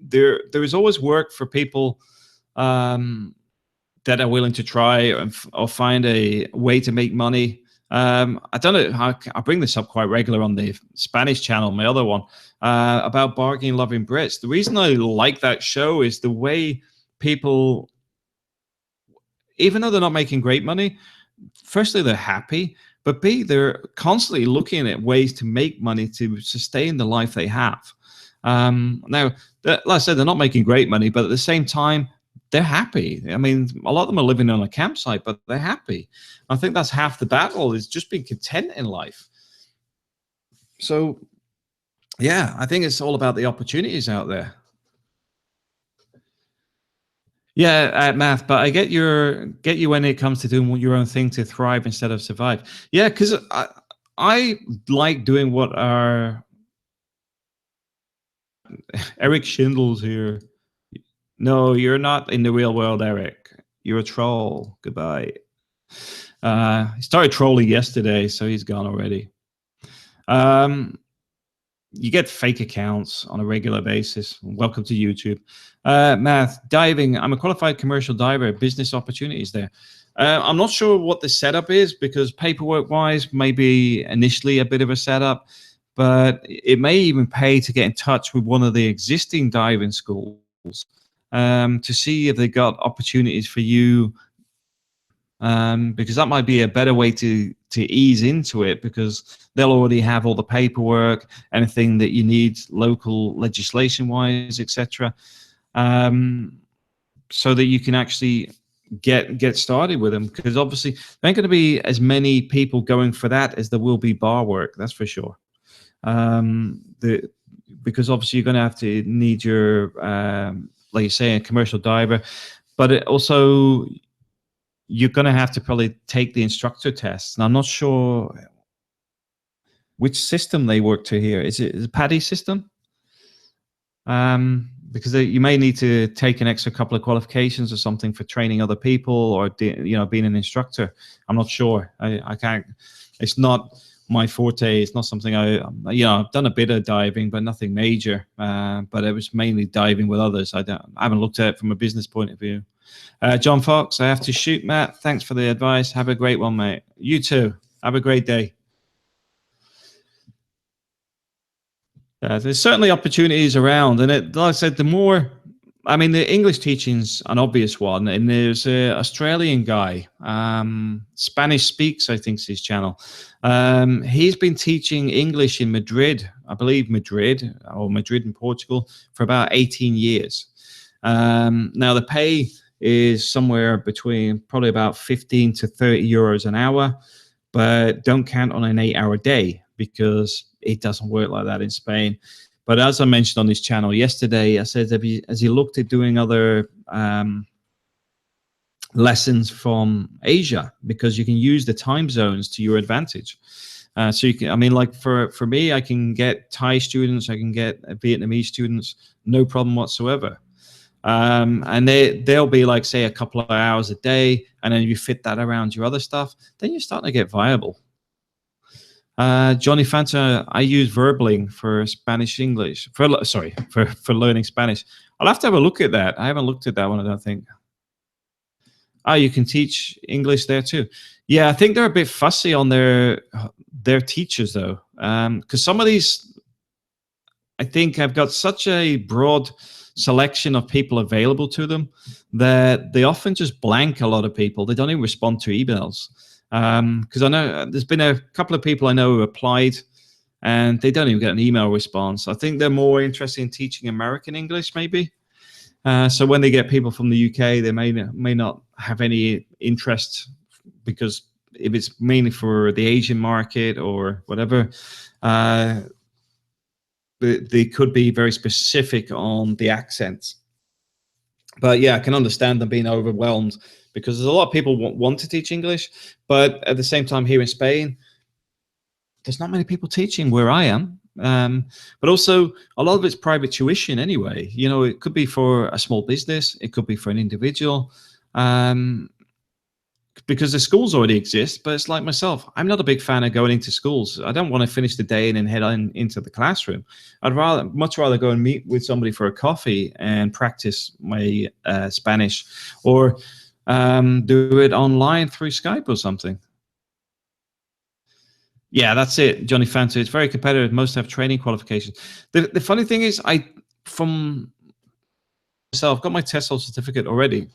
there is always work for people um, that are willing to try or find a way to make money. I don't know. I bring this up quite regular on the Spanish channel, my other one, about bargain loving Brits. The reason I like that show is the way people, even though they're not making great money, firstly they're happy, but B, they're constantly looking at ways to make money to sustain the life they have. Now, like I said, they're not making great money, but at the same time, they're happy. I mean, a lot of them are living on a campsite, but they're happy. I think that's half the battle, is just being content in life. So, yeah, I think it's all about the opportunities out there. Yeah, Math, but I get you when it comes to doing your own thing to thrive instead of survive. Yeah, because I like doing what our Eric Schindels here. No, you're not in the real world, Eric. You're a troll. Goodbye. He started trolling yesterday, so he's gone already. You get fake accounts on a regular basis. Welcome to YouTube. Math, diving. I'm a qualified commercial diver. Business opportunities there. I'm not sure what the setup is, because paperwork-wise, maybe initially a bit of a setup, but it may even pay to get in touch with one of the existing diving schools to see if they got opportunities for you, because that might be a better way to ease into it, because they'll already have all the paperwork, anything that you need local legislation wise, etc., so that you can actually get started with them, because obviously there ain't going to be as many people going for that as there will be bar work, that's for sure. Because obviously you're going to have to need your like you say, a commercial diver, but it also, you're going to have to probably take the instructor tests. And I'm not sure which system they work to here. Is it the PADI system? Because you may need to take an extra couple of qualifications or something for training other people, or being an instructor. I'm not sure. I can't. It's not my forte. It's not something I've done a bit of diving, but nothing major. But it was mainly diving with others. I haven't looked at it from a business point of view. John Fox, I have to shoot, Matt. Thanks for the advice. Have a great one, mate. You too. Have a great day. There's certainly opportunities around, and like I said, the English teaching's an obvious one, and there's an Australian guy, Spanish Speaks, I think is his channel. He's been teaching English in Madrid, I believe Madrid in Portugal, for about 18 years. Now the pay is somewhere between probably about 15 to 30 euros an hour, but don't count on an 8-hour day, because it doesn't work like that in Spain. But as I mentioned on this channel yesterday, I said, as you looked at doing other lessons from Asia, because you can use the time zones to your advantage. So you can, like for me, I can get Thai students, I can get Vietnamese students, no problem whatsoever. And they'll be like, say, a couple of hours a day, and then you fit that around your other stuff, then you're starting to get viable. Johnny Fanta, I use Verbling for Spanish English, for learning Spanish. I'll have to have a look at that. I haven't looked at that one, I don't think. You can teach English there too. Yeah, I think they're a bit fussy on their teachers though, because some of these, I think, have got such a broad selection of people available to them that they often just blank a lot of people. They don't even respond to emails. Because I know there's been a couple of people I know who applied and they don't even get an email response. I think they're more interested in teaching American English, maybe. So when they get people from the UK, they may not have any interest, because if it's mainly for the Asian market or whatever, they could be very specific on the accents. But yeah, I can understand them being overwhelmed, because there's a lot of people want to teach English, but at the same time here in Spain, there's not many people teaching where I am. But also a lot of it's private tuition anyway. It could be for a small business, it could be for an individual. Um, because the schools already exist. But it's like myself, I'm not a big fan of going into schools. I don't want to finish the day and then head on into the classroom. I'd much rather go and meet with somebody for a coffee and practice my Spanish, or do it online through Skype or something. Yeah, that's it, Johnny Fanta. It's very competitive. Most have training qualifications. The funny thing is, from myself, got my TESOL certificate already,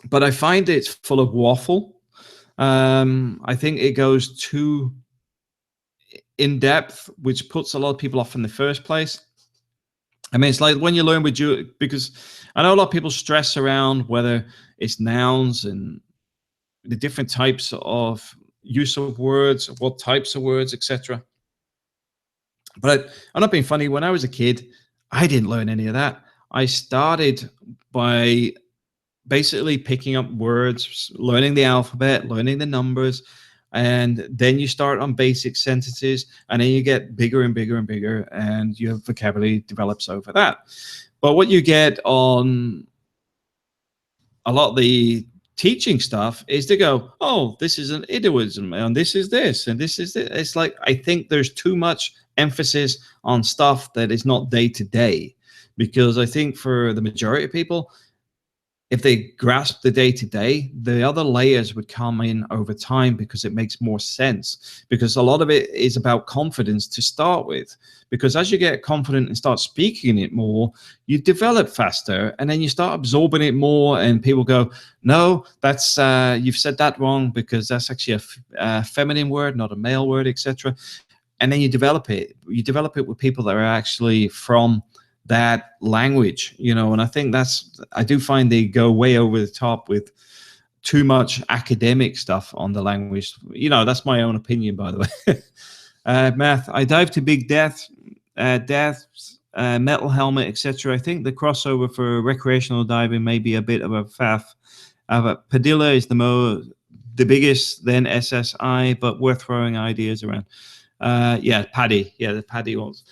but I find it's full of waffle. I think it goes too in depth, which puts a lot of people off in the first place. I mean, it's like when you learn with you, because I know a lot of people stress around whether it's nouns and the different types of use of words, what types of words, etc. But I'm not being funny. When I was a kid, I didn't learn any of that. I started by basically picking up words, learning the alphabet, learning the numbers, and then you start on basic sentences, and then you get bigger and bigger and bigger, and your vocabulary develops over that. But what you get on a lot of the teaching stuff is to go, oh, this is an idiom, and this is this, and this is this. It's like, I think there's too much emphasis on stuff that is not day to day, because I think for the majority of people, if they grasp the day to day, the other layers would come in over time, because it makes more sense. Because a lot of it is about confidence to start with. Because as you get confident and start speaking it more, you develop faster, and then you start absorbing it more. And people go, "No, that's you've said that wrong, because that's actually a feminine word, not a male word, etc." And then you develop it. You develop it with people that are actually from that language, and I think I do find they go way over the top with too much academic stuff on the language. That's my own opinion, by the way. Math, I dive to big deaths, metal helmet, etc. I think the crossover for recreational diving may be a bit of a faff. Padilla is the biggest, then SSI, but worth throwing ideas around. Paddy. Yeah, the Paddy ones.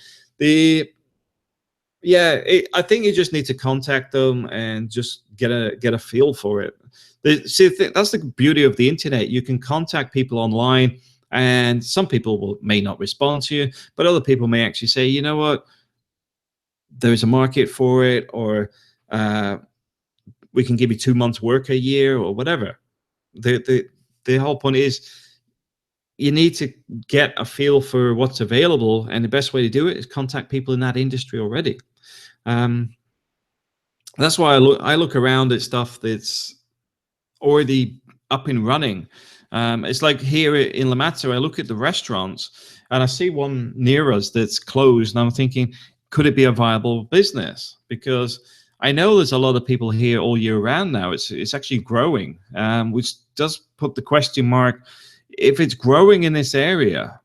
I think you just need to contact them and just get a feel for it. That's the beauty of the internet. You can contact people online, and some people may not respond to you, but other people may actually say, you know what, there's a market for it, or we can give you 2 months work a year, or whatever. The whole point is, you need to get a feel for what's available, and the best way to do it is contact people in that industry already. That's why I look around at stuff that's already up and running. It's like here in La Mata, I look at the restaurants, and I see one near us that's closed, and I'm thinking, could it be a viable business? Because I know there's a lot of people here all year round now. It's actually growing, which does put the question mark: if it's growing in this area,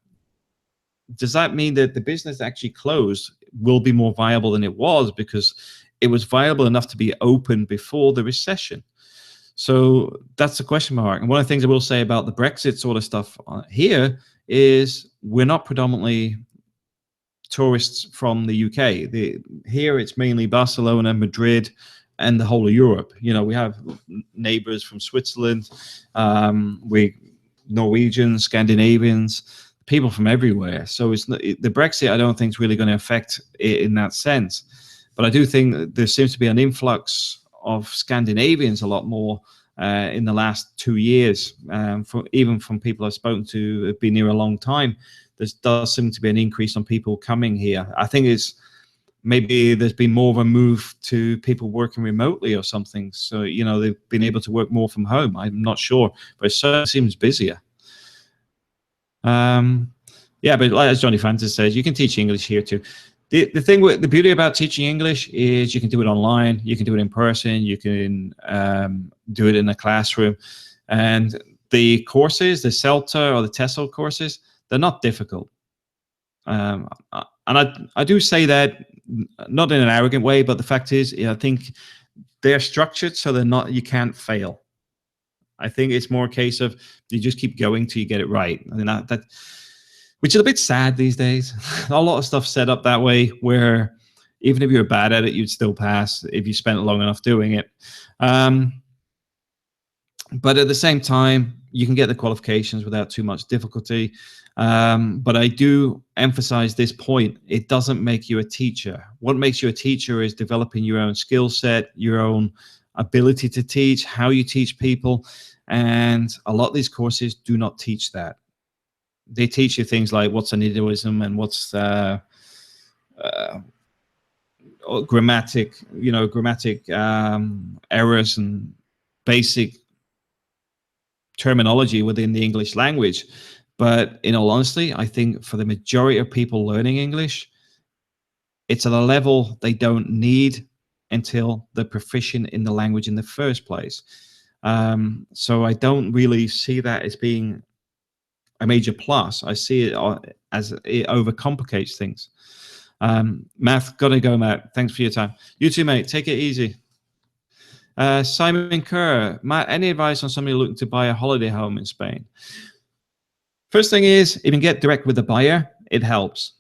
does that mean that the business actually closed will be more viable than it was, because it was viable enough to be open before the recession? So that's a question mark. And one of the things I will say about the Brexit sort of stuff here is we're not predominantly tourists from the UK. Here it's mainly Barcelona, Madrid, and the whole of Europe. We have neighbors from Switzerland, we Norwegians, Scandinavians, people from everywhere. So the Brexit, I don't think, is really going to affect it in that sense. But I do think there seems to be an influx of Scandinavians a lot more in the last 2 years, even from people I've spoken to who've been here a long time. There does seem to be an increase on people coming here. I think it's maybe there's been more of a move to people working remotely or something. So, they've been able to work more from home. I'm not sure, but it certainly seems busier. But as Johnny Francis says, you can teach English here too. The thing with the beauty about teaching English is you can do it online, you can do it in person, you can do it in a classroom, and the courses, the CELTA or the TESOL courses, they're not difficult. And I do say that not in an arrogant way, but the fact is, I think they're structured so you can't fail. I think it's more a case of you just keep going till you get it right. I mean, which is a bit sad these days. A lot of stuff set up that way where even if you're bad at it, you'd still pass if you spent long enough doing it. But at the same time, you can get the qualifications without too much difficulty. But I do emphasize this point. It doesn't make you a teacher. What makes you a teacher is developing your own skill set, your own ability to teach, how you teach people. And a lot of these courses do not teach that. They teach you things like what's an idiom and what's grammatic errors and basic terminology within the English language. But in all honesty, I think for the majority of people learning English, it's at a level they don't need until they're proficient in the language in the first place. So I don't really see that as being a major plus. I see it as it overcomplicates things. Matt, gotta go, Matt. Thanks for your time. You too, mate. Take it easy. Simon Kerr, Matt, any advice on somebody looking to buy a holiday home in Spain? First thing is, if you can get direct with the buyer, it helps.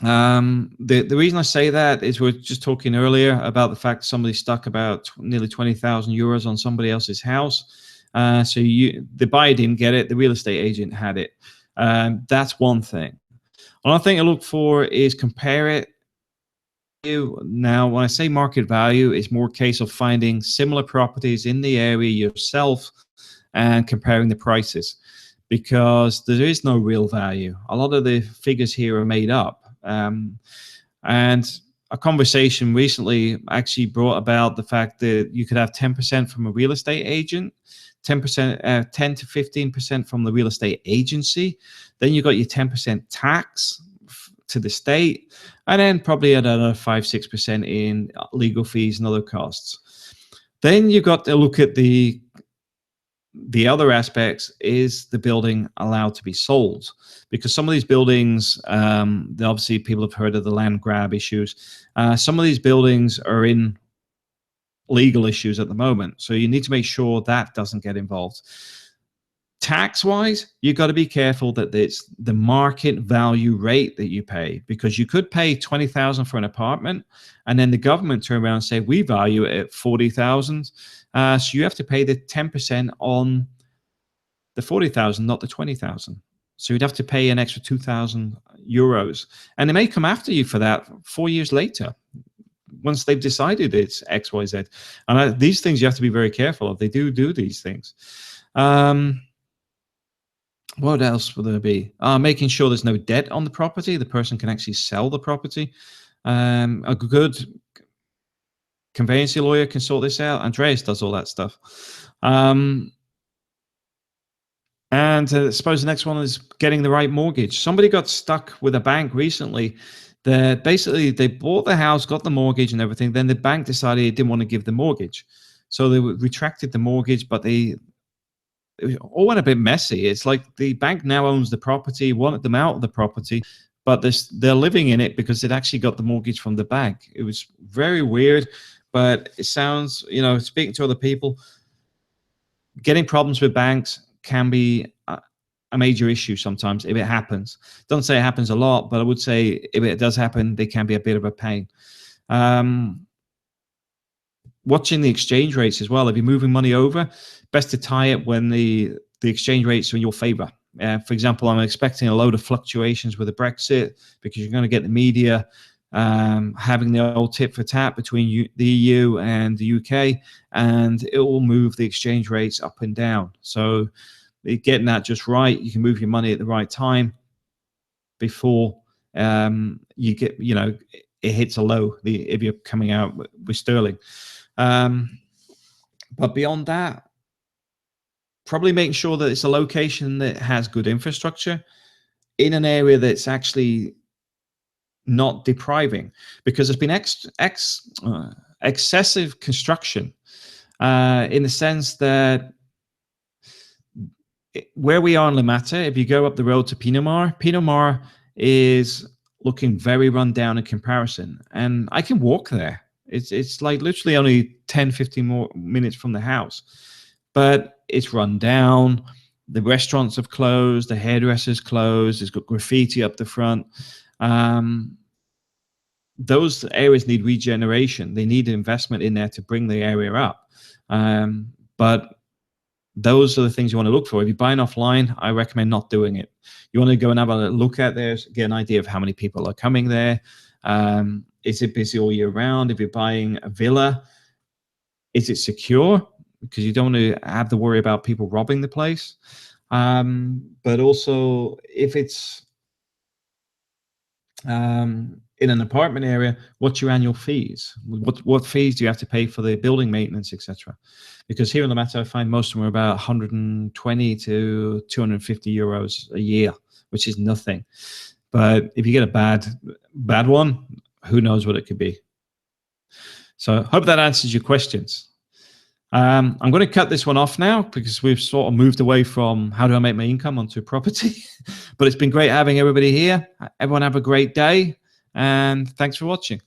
The reason I say that is we're just talking earlier about the fact somebody stuck about nearly 20,000 euros on somebody else's house. So the buyer didn't get it, the real estate agent had it. That's one thing. Another thing I look for is compare it. Now, when I say market value, it's more a case of finding similar properties in the area yourself and comparing the prices, because there is no real value. A lot of the figures here are made up. And a conversation recently actually brought about the fact that you could have 10% from a real estate agent, 10 to 15% from the real estate agency. Then you got your 10% tax to the state, and then probably another 5-6% in legal fees and other costs. Then you've got to look at the other aspects. Is the building allowed to be sold? Because some of these buildings, obviously people have heard of the land grab issues. Some of these buildings are in legal issues at the moment. So you need to make sure that doesn't get involved. Tax-wise, you've got to be careful that it's the market value rate that you pay, because you could pay 20,000 for an apartment and then the government turn around and say, we value it at 40,000. So you have to pay the 10% on the 40,000, not the 20,000. So you'd have to pay an extra 2,000 euros. And they may come after you for that 4 years later, once they've decided it's X, Y, Z. And these things you have to be very careful of. They do these things. What else will there be? Making sure there's no debt on the property. The person can actually sell the property. A good conveyancing lawyer can sort this out. Andreas does all that stuff. And I suppose the next one is getting the right mortgage. Somebody got stuck with a bank recently that basically they bought the house, got the mortgage and everything. Then the bank decided it didn't want to give the mortgage. So they retracted the mortgage, but it all went a bit messy. It's like the bank now owns the property, wanted them out of the property, but they're living in it because it actually got the mortgage from the bank. It was very weird, but it sounds, speaking to other people, getting problems with banks can be a major issue sometimes if it happens. Don't say it happens a lot, but I would say if it does happen, they can be a bit of a pain. Watching the exchange rates as well. If you're moving money over, best to tie it when the exchange rates are in your favor. For example, I'm expecting a load of fluctuations with the Brexit, because you're going to get the media having the old tit for tat between the EU and the UK, and it will move the exchange rates up and down. So getting that just right, you can move your money at the right time before you get, it hits a low if you're coming out with sterling. But beyond that, probably making sure that it's a location that has good infrastructure in an area that's actually not depriving, because there's been excessive construction in the sense that where we are in La Mata, if you go up the road to Pinot Mar is looking very run down in comparison, and I can walk there. It's like literally only 10-15 more minutes from the house, but it's run down. The restaurants have closed, the hairdressers closed, there's got graffiti up the front. Those areas need regeneration. They need investment in there to bring the area up. But those are the things you want to look for. If you're buying offline, I recommend not doing it. You want to go and have a look at there, get an idea of how many people are coming there. Is it busy all year round? If you're buying a villa, is it secure? Because you don't want to have to worry about people robbing the place. But also, if it's in an apartment area, what's your annual fees? What fees do you have to pay for the building maintenance, etc.? Because here in the Matter, I find most of them are about 120 to 250 euros a year, which is nothing. But if you get a bad one, who knows what it could be. So I hope that answers your questions. I'm going to cut this one off now because we've sort of moved away from how do I make my income onto property. But it's been great having everybody here. Everyone have a great day, and thanks for watching.